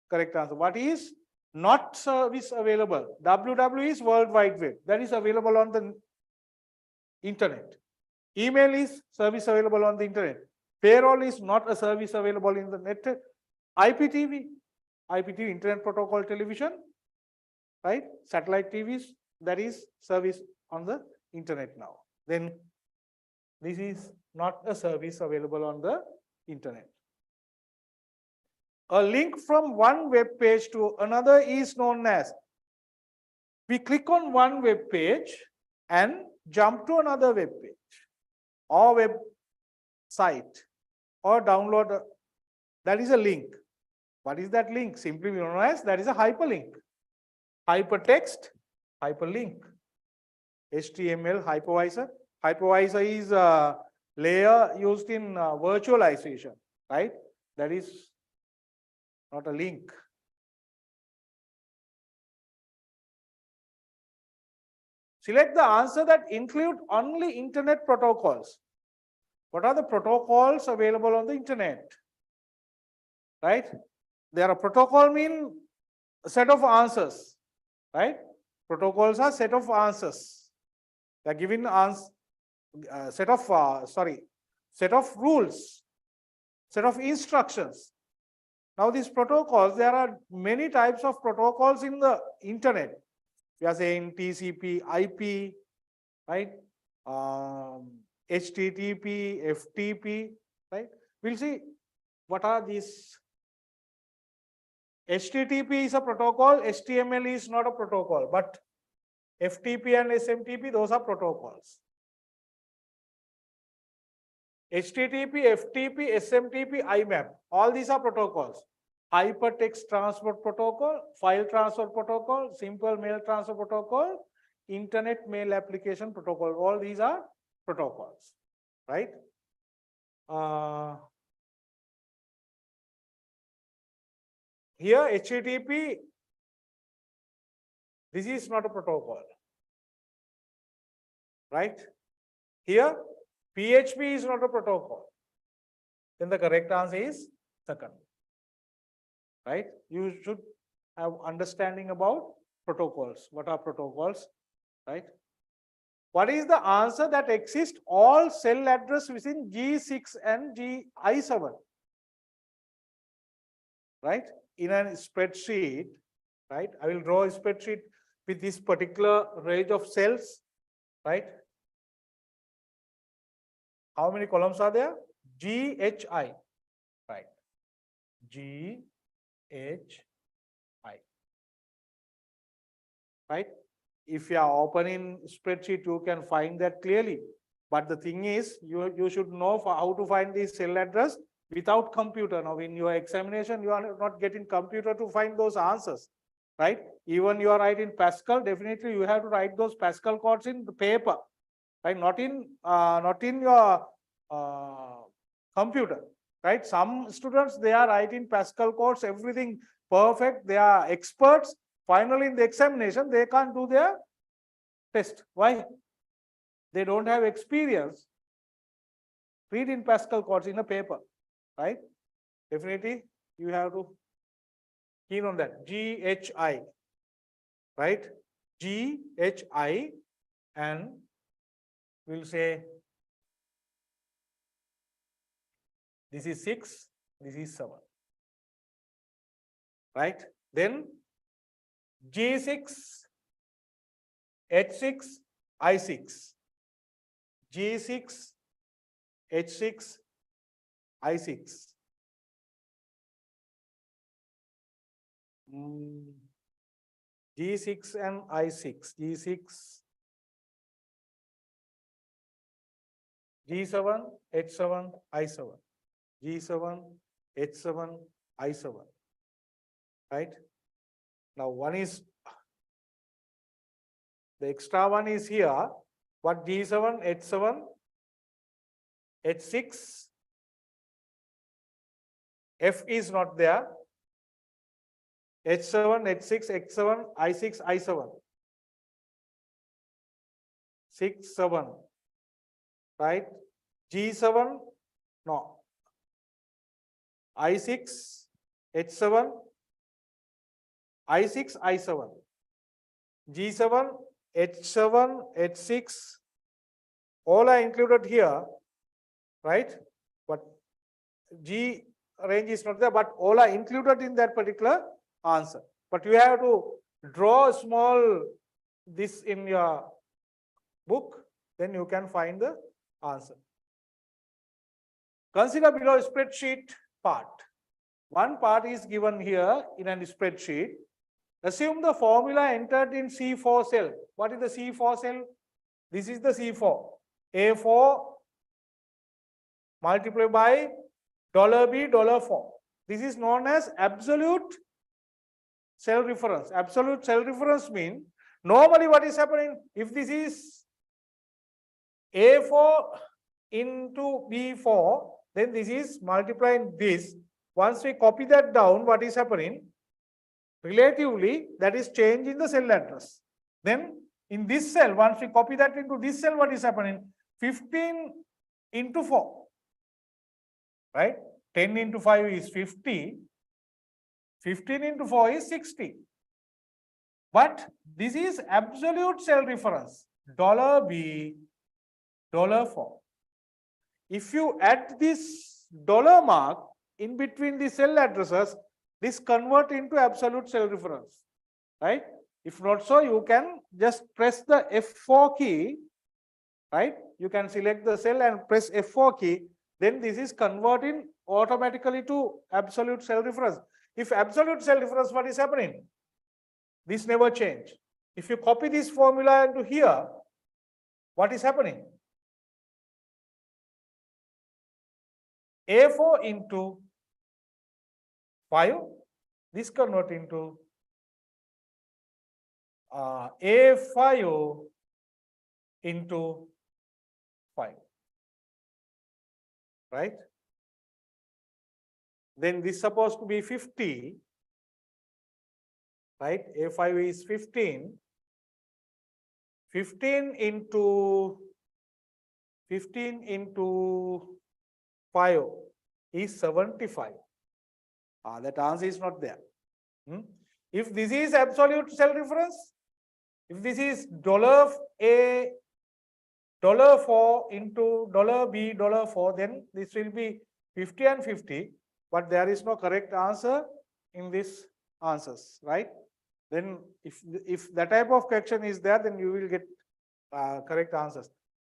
correct answer. What is not service available. WW is World Wide Web. That is available on the internet. Email is service available on the internet. Payroll is not a service available in the net. IPTV, IPTV, Internet Protocol Television, right? Satellite TVs, that is service on the internet now. Then this is not a service available on the internet. A link from one web page to another is known as, we click on one web page and jump to another web page or website or download, that is a link. What is that link? Simply known as, that is a hyperlink. Hypertext, hyperlink. HTML hypervisor. Hypervisor is a layer used in virtualization, right? That is not a link. Select the answer that include only internet protocols. What are the protocols available on the internet? Right? There are protocol mean a set of answers, right? Protocols are set of answers. They are given set of rules, set of instructions. Now these protocols, there are many types of protocols in the internet. We are saying TCP, IP, right? HTTP, FTP, right? We'll see what are these. HTTP is a protocol, HTML is not a protocol, but FTP and SMTP, those are protocols. HTTP, FTP, SMTP, IMAP, all these are protocols. Hypertext Transport Protocol, File Transfer Protocol, Simple Mail Transfer Protocol, Internet Mail Application Protocol, all these are protocols, right? Here HTTP, this is not a protocol, right? Here PHP is not a protocol. Then the correct answer is second, right? You should have understanding about protocols. What are protocols, right? What is the answer that exists all cell address within G6 and I7, right? In a spreadsheet, right? I will draw a spreadsheet with this particular range of cells, right? How many columns are there? GHI, right? GHI, right? If you are opening spreadsheet, you can find that clearly. But the thing is, you should know how to find this cell address without computer. Now, in your examination, you are not getting computer to find those answers, right? Even you are writing Pascal, definitely you have to write those Pascal codes in the paper, right? Not in your computer, right? Some students, they are writing Pascal codes, everything perfect. They are experts. Finally, in the examination, they can't do their test. Why? They don't have experience. Read in Pascal codes in a paper, right? Definitely, you have to keen on that. GHI, right? GHI, and we'll say this is 6, this is 7, right? Then G6, H6, I6. G6, H6, I6. G6 and I6. G6, G7, H7, I7. G7, H7, I7. Right? Now, one is, the extra one is here, but G7, H7, H6, F is not there. H7, H6, X7, I6, I7. 6, 7. Right? G7, no. I6, H7, I6, I7, G7, H7, H6, all are included here, right? But G range is not there, but all are included in that particular answer. But you have to draw a small this in your book, then you can find the answer. Consider below spreadsheet part. One part is given here in a spreadsheet. Assume the formula entered in C4 cell. What is the C4 cell? This is the C4. A4 multiplied by $B, $4. This is known as absolute cell reference. Absolute cell reference means normally what is happening, if this is A4 into B4, then this is multiplying this. Once we copy that down, what is happening? Relatively, that is change in the cell address. Then in this cell, once we copy that into this cell, what is happening? 15 into 4, right? 10 into 5 is 50. 15 into 4 is 60. But this is absolute cell reference, $B, $4. If you add this dollar mark in between the cell addresses, this convert into absolute cell reference, right? If not so, you can just press the F4 key, right? You can select the cell and press F4 key. Then this is converting automatically to absolute cell reference. If absolute cell reference, what is happening? This never change. If you copy this formula into here, what is happening? A4 into 5, this convert into A5 into 5, right? Then this is supposed to be 50, right? A5 is 15. 15 into 5 is 75. That answer is not there. If this is absolute cell reference, if this is $A, $4 into $B, $4, then this will be 50 and 50, but there is no correct answer in these answers, right? Then if that type of correction is there, then you will get correct answers,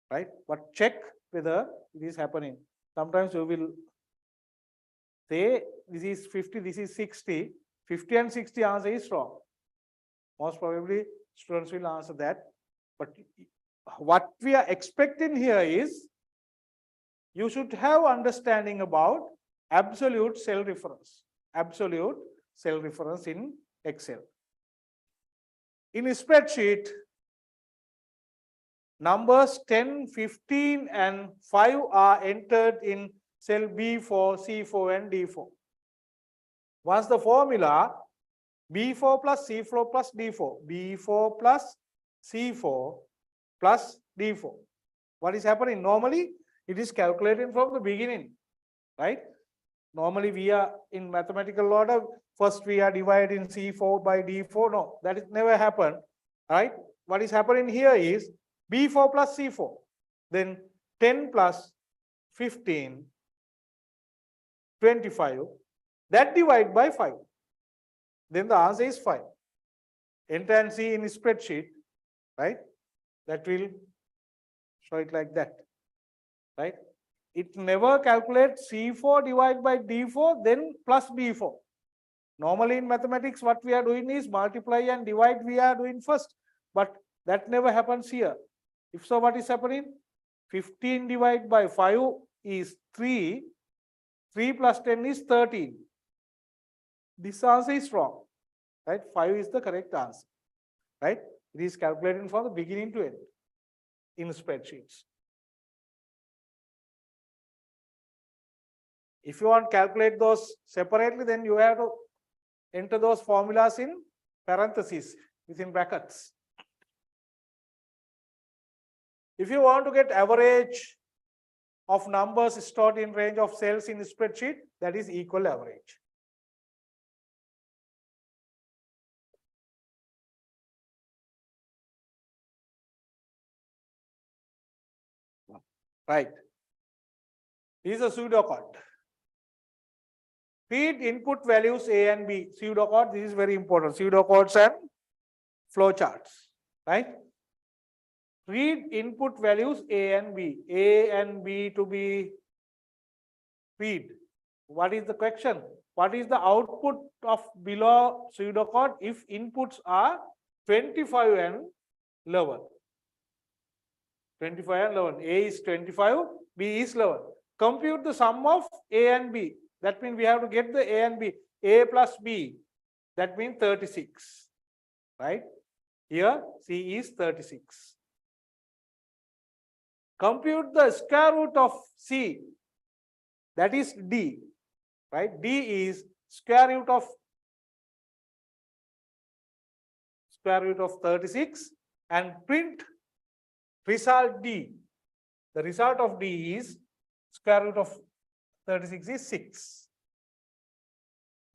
right? But check whether it is happening. Sometimes you will say this is 50, this is 60, 50 and 60 answer is wrong. Most probably students will answer that. But what we are expecting here is you should have understanding about absolute cell reference. Absolute cell reference in Excel. In a spreadsheet, numbers 10, 15 and 5 are entered in cell B4, C4 and D4. What's the formula? B4 plus C4 plus D4. B4 plus C4 plus D4. What is happening? Normally, it is calculated from the beginning, right? Normally, we are in mathematical order. First, we are dividing C4 by D4. No, that is never happened, right? What is happening here is B4 plus C4. Then 10 plus 15, 25. That divide by 5. Then the answer is 5. Enter and see in spreadsheet, right? That will show it like that, right? It never calculates C4 divided by D4, then plus B4. Normally in mathematics, what we are doing is multiply and divide we are doing first, but that never happens here. If so, what is happening? 15 divided by 5 is 3. 3 plus 10 is 13. This answer is wrong, right? 5 is the correct answer, right? It is calculated from the beginning to end in spreadsheets. If you want to calculate those separately, then you have to enter those formulas in parentheses, within brackets. If you want to get average of numbers stored in range of cells in spreadsheet, that is equal average. right? This is a pseudocode. Feed input values A and B. Pseudocode, this is very important. Pseudocodes and flowcharts, right? Read input values A and B. A and B to be feed. What is the question? What is the output of below pseudocode if inputs are 25 and 11? 25 and 11. A is 25, B is 11. Compute the sum of A and B. That means we have to get the A and B. A plus B. That means 36. Right? Here C is 36. Compute the square root of C. That is D. Right? D is square root of 36 and print result D. The result of D is square root of 36 is 6.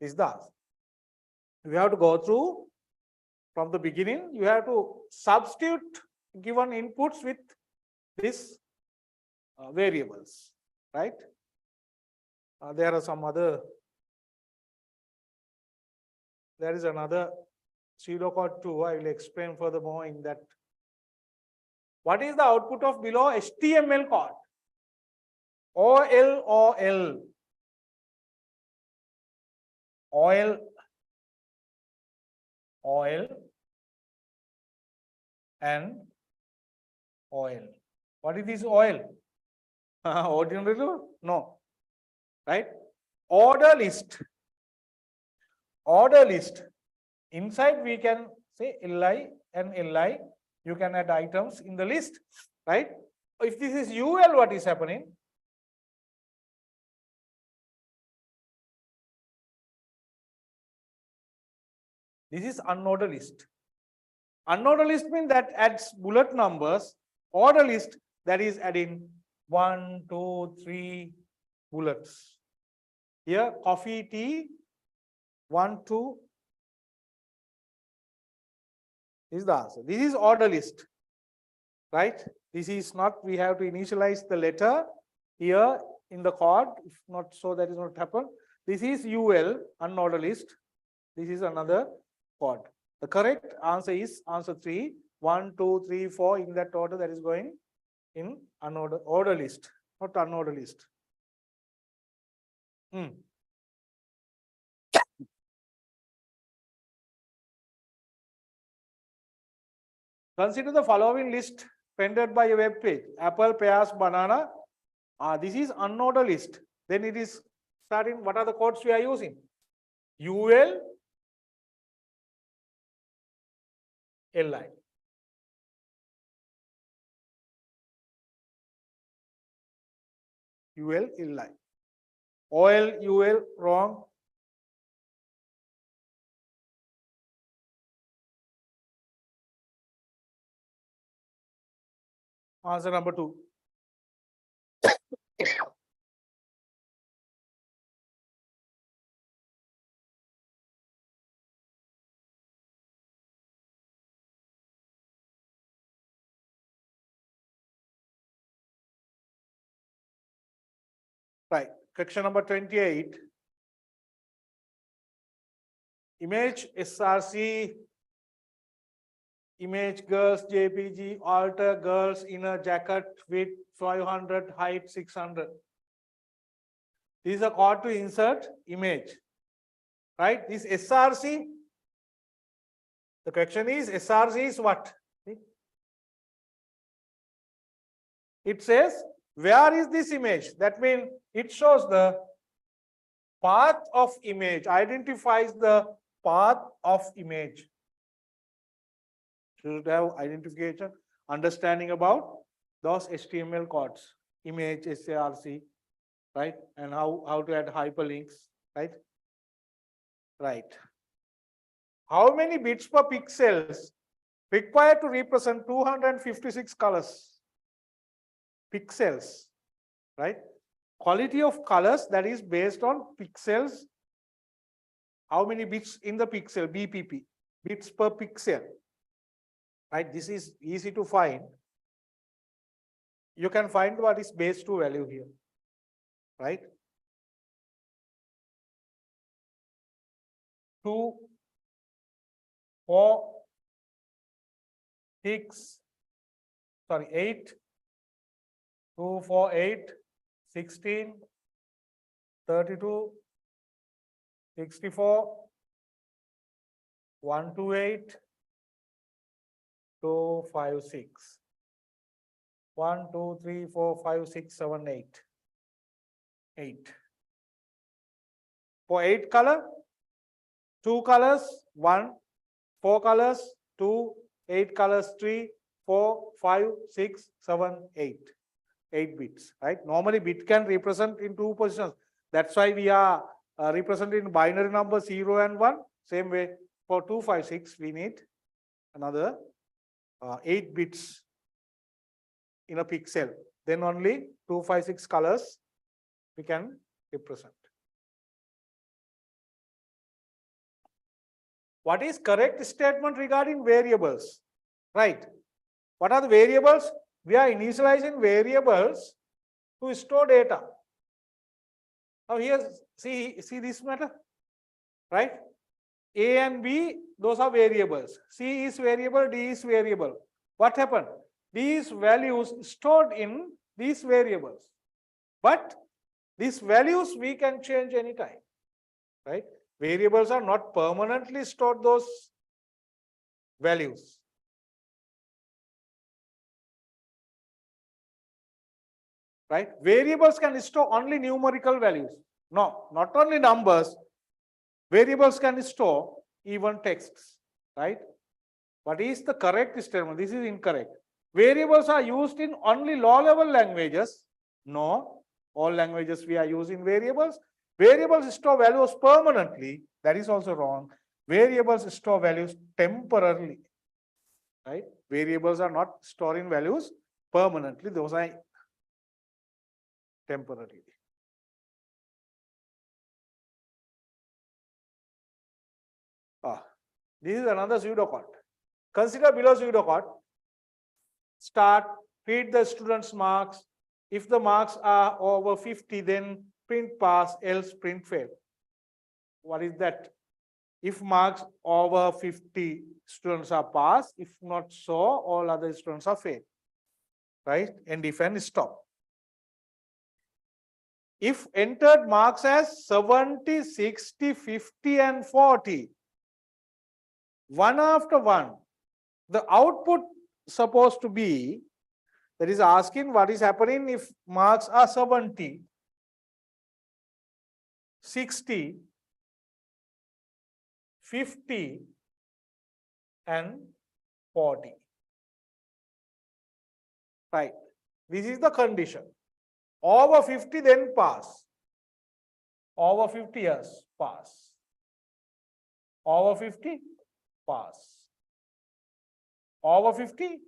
Is that? We have to go through from the beginning. You have to substitute given inputs with these variables, right? There are some other. There is another pseudocode too. I will explain furthermore in that. What is the output of below HTML code? OL and OL. What is this OL? Ordinary rule? No. Right? Order list. Order list. Inside we can say LI and LI. You can add items in the list, right? If this is UL, what is happening? This is unordered list. Unordered list means that adds bullet numbers. Order list, that is adding 1, 2, 3 bullets. Here, coffee, tea, 1, 2. This is the answer. This is order list, right? This is not, we have to initialize the letter here in the code. If not so, that is not happen. This is UL, unordered list. This is another code. The correct answer is answer 3. 1, 2, 3, 4 in that order, that is going in unordered order list, not unordered list. Consider the following list rendered by a web page. Apple, pears, banana. This is unordered list. Then it is starting, what are the codes we are using? UL, LI. UL, LI. OL, UL, wrong. Answer number 2. Right. Question number 28. Image SRC, image girls JPG, alter girls in a jacket with 500, height 600. This is a code to insert image. Right? This SRC. The question is SRC is what? It says, where is this image? That means it shows the path of image, identifies the path of image. Should have identification, understanding about those HTML codes, image, SRC, right? And how to add hyperlinks, right? Right. How many bits per pixels required to represent 256 colors? Pixels, right? Quality of colors, that is based on pixels. How many bits in the pixel, BPP, bits per pixel, right? This is easy to find. you can find what is base 2 value here, right? 2, 4, 6, sorry, 8, 2, 4, 8, 16, 32, 64, 128, 2, 5, 6. 1, 2, 3, 4, 5, 6, 7, 8. 8. For 8 color, 2 colors, 1, 4 colors, 2, 8 colors, 3, 4, 5, 6, 7, 8. 8 bits, right? Normally bit can represent in 2 positions. That's why we are representing binary number 0 and 1. Same way for 256, we need another 8 bits in a pixel. Then only 256 colors we can represent. What is correct statement regarding variables? Right. What are the variables? We are initializing variables to store data. Now here, see this matter, right? A and B, those are variables. C is variable, D is variable. What happened? These values stored in these variables. But these values we can change anytime, right? Variables are not permanently stored those values. Right? Variables can store only numerical values. No, not only numbers. Variables can store even texts, right? What is the correct statement? This is incorrect. Variables are used in only low-level languages. No, all languages we are using variables. Variables store values permanently. That is also wrong. Variables store values temporarily, right? Variables are not storing values permanently. Those are temporarily. This is another pseudocode. Consider below pseudocode. Start, read the student's marks. If the marks are over 50, then print pass, else print fail. What is that? If marks over 50 students are pass, if not so, all other students are fail. Right? And if and stop. If entered marks as 70, 60, 50, and 40, one after one, the output supposed to be, that is asking what is happening if marks are 70, 60, 50, and 40. Right. This is the condition. Over 50, then pass. Over 50 years, pass. Over 50, pass. Over 50?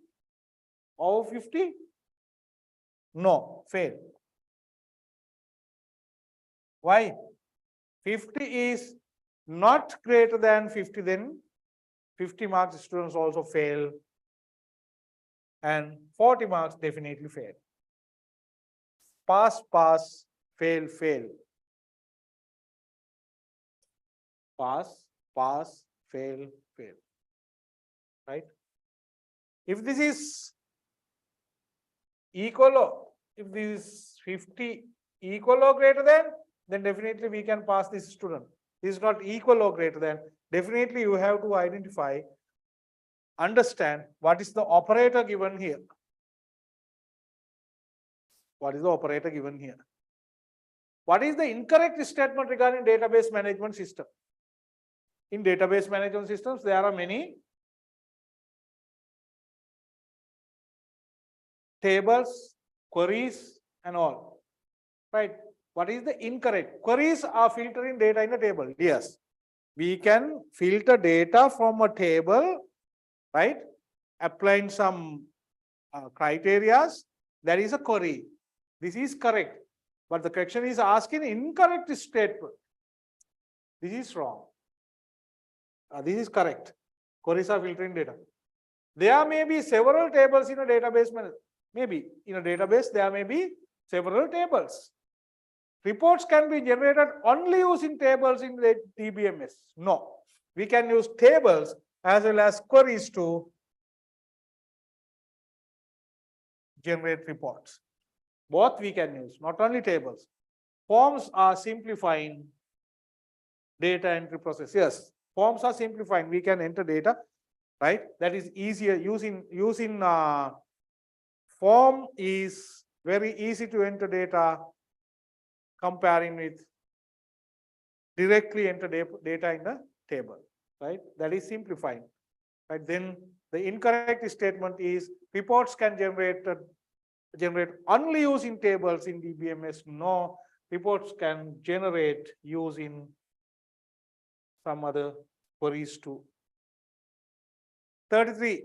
Over 50? No, fail. Why? 50 is not greater than 50, then 50 marks students also fail. And 40 marks definitely fail. Pass, pass, fail, fail. Pass, pass, fail, fail. Right? If this is equal or if this is 50 equal or greater than, then definitely we can pass this student. This is not equal or greater than. Definitely you have to identify, understand what is the operator given here. What is the operator given here? What is the incorrect statement regarding database management system? In database management systems, there are many tables, queries, and all. Right? What is the incorrect? Queries are filtering data in a table. Yes. We can filter data from a table, right? Applying some criteria. That is a query. This is correct. But the question is asking incorrect statement. This is wrong. This is correct. Queries are filtering data. There may be several tables in a database management. Maybe in a database, there may be several tables. Reports can be generated only using tables in the DBMS. No, we can use tables as well as queries to generate reports. Both we can use, not only tables. Forms are simplifying data entry process. Yes, forms are simplifying. We can enter data, right? That is easier. Using form is very easy to enter data comparing with directly enter data in the table, right? That is simplifying, right? Then the incorrect statement is reports can generate only using tables in DBMS. No, reports can generate using some other queries too. 33.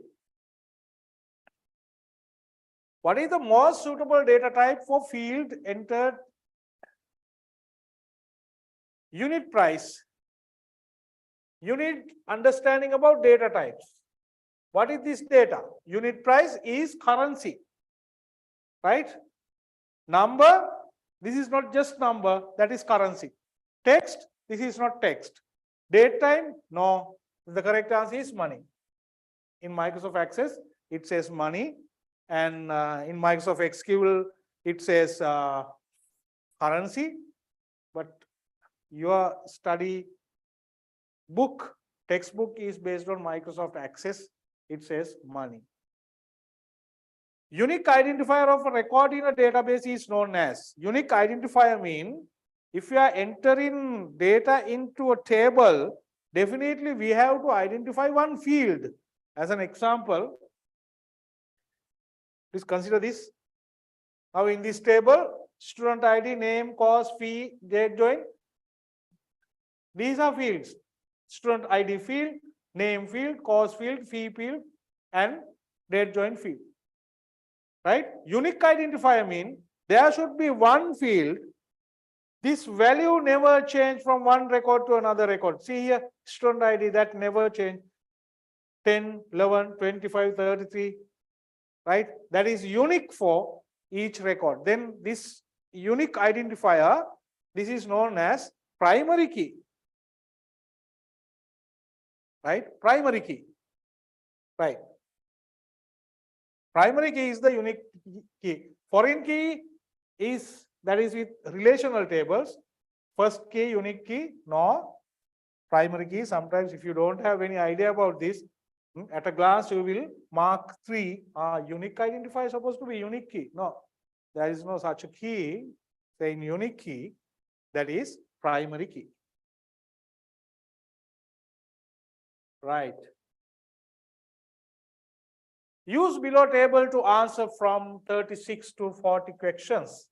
What is the most suitable data type for field entered? Unit price. You need understanding about data types. What is this data? Unit price is currency, right? Number, this is not just number, that is currency. Text, this is not text. Date time, no. The correct answer is money. In Microsoft Access, it says money, and in Microsoft SQL, it says currency. But your study book, textbook is based on Microsoft Access. It says money. Unique identifier of a record in a database is known as. Unique identifier mean if you are entering data into a table, definitely we have to identify one field. As an example, please consider this. Now in this table, student ID, name, course, fee, date join. These are fields. Student ID field, name field, course field, fee field, and date join field. Right? Unique identifier mean there should be one field. This value never change from one record to another record. See here, student ID, that never change. 10, 11, 25, 33. Right? That is unique for each record. Then this unique identifier, this is known as primary key. Right? Primary key. Right. Primary key is the unique key. Foreign key is that is with relational tables. First key, unique key, no. Primary key, sometimes if you don't have any idea about this, at a glance you will mark 3. Unique identifier is supposed to be unique key. No, there is no such a key saying unique key. That is primary key. Right. Use below table to answer from 36 to 40 questions.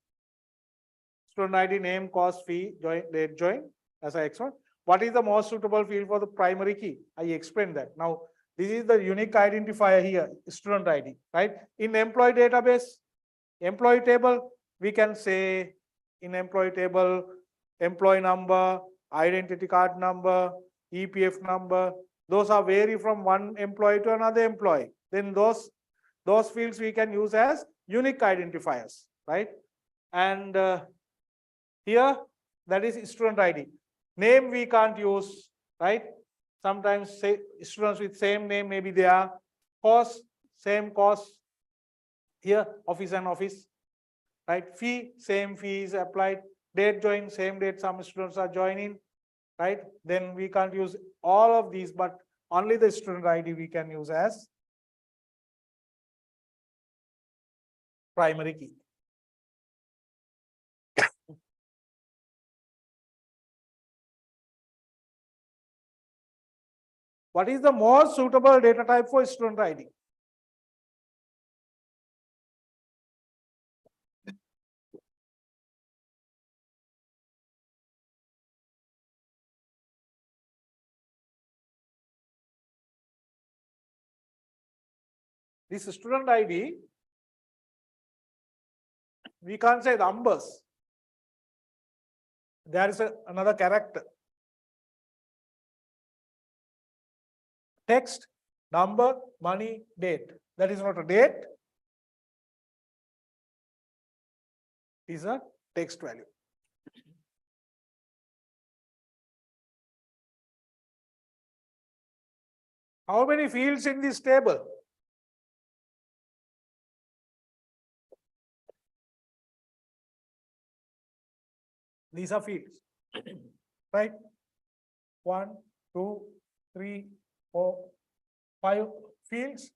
Student ID, name, course, fee, join, date join, as I explained. What is the most suitable field for the primary key? I explained that. Now, this is the unique identifier here, student ID, right? In employee database, employee table, we can say in employee table, employee number, identity card number, EPF number, those are vary from one employee to another employee. Then those fields we can use as unique identifiers, right? And here, that is student ID. Name we can't use, right? Sometimes say students with same name may be there. Course, same course. Here, office and office, right? Fee, same fee is applied. Date join, same date some students are joining, right? Then we can't use all of these, but only the student ID we can use as primary key. What is the most suitable data type for student ID? This student ID, we can't say numbers. There is another character. Text, number, money, date. That is not a date. is a text value. How many fields in this table? These are fields, right? 1, 2, 3, 4, 5 fields.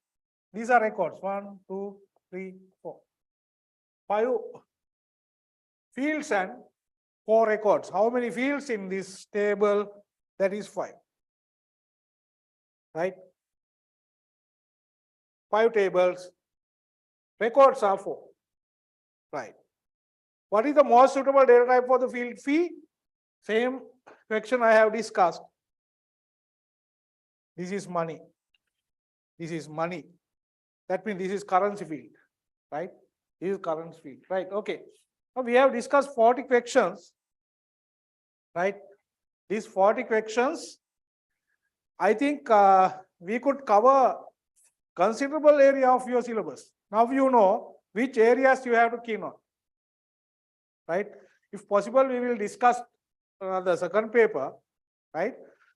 These are records. 1, 2, 3, 4. 5 fields and 4 records. How many fields in this table? That is 5. Right? 5 tables. Records are 4. Right. What is the most suitable data type for the field fee? Same question I have discussed. This is money. This is money. That means this is currency field. Right? This is currency field. Right. Okay. Now we have discussed 40 questions. Right? These 40 questions, I think we could cover considerable area of your syllabus. Now you know which areas you have to key on. Right? If possible, we will discuss the second paper. Right?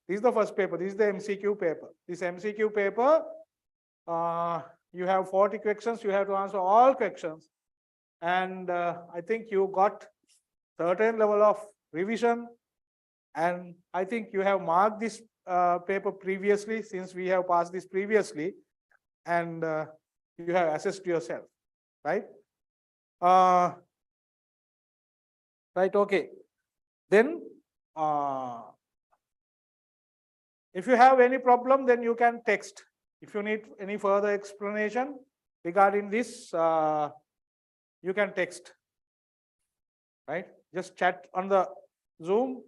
This is the first paper. This is the MCQ paper. This MCQ paper, you have 40 questions. You have to answer all questions. And I think you got certain level of revision. And I think you have marked this paper previously, since we have passed this previously. And you have assessed yourself. Right? Right, okay. Then, if you have any problem, then you can text. If you need any further explanation regarding this, you can text. Right? Just chat on the Zoom.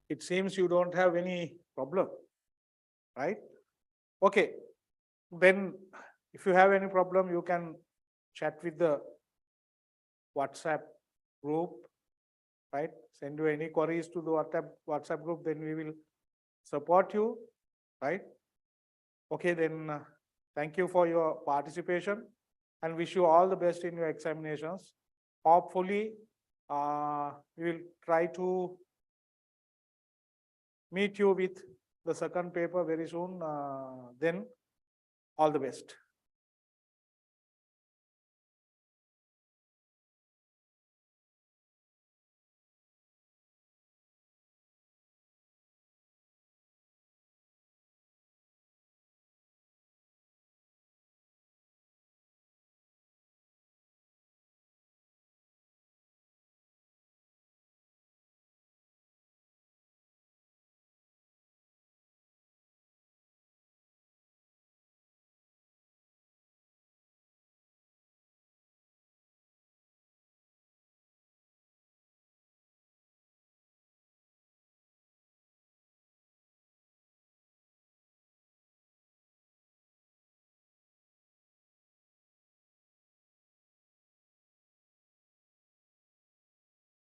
It seems you don't have any problem, right? Okay, then if you have any problem, you can chat with the WhatsApp group, right? Send you any queries to the WhatsApp group, then we will support you, right? Okay, then thank you for your participation and wish you all the best in your examinations. Hopefully, we will try to meet you with the second paper very soon. Then all the best.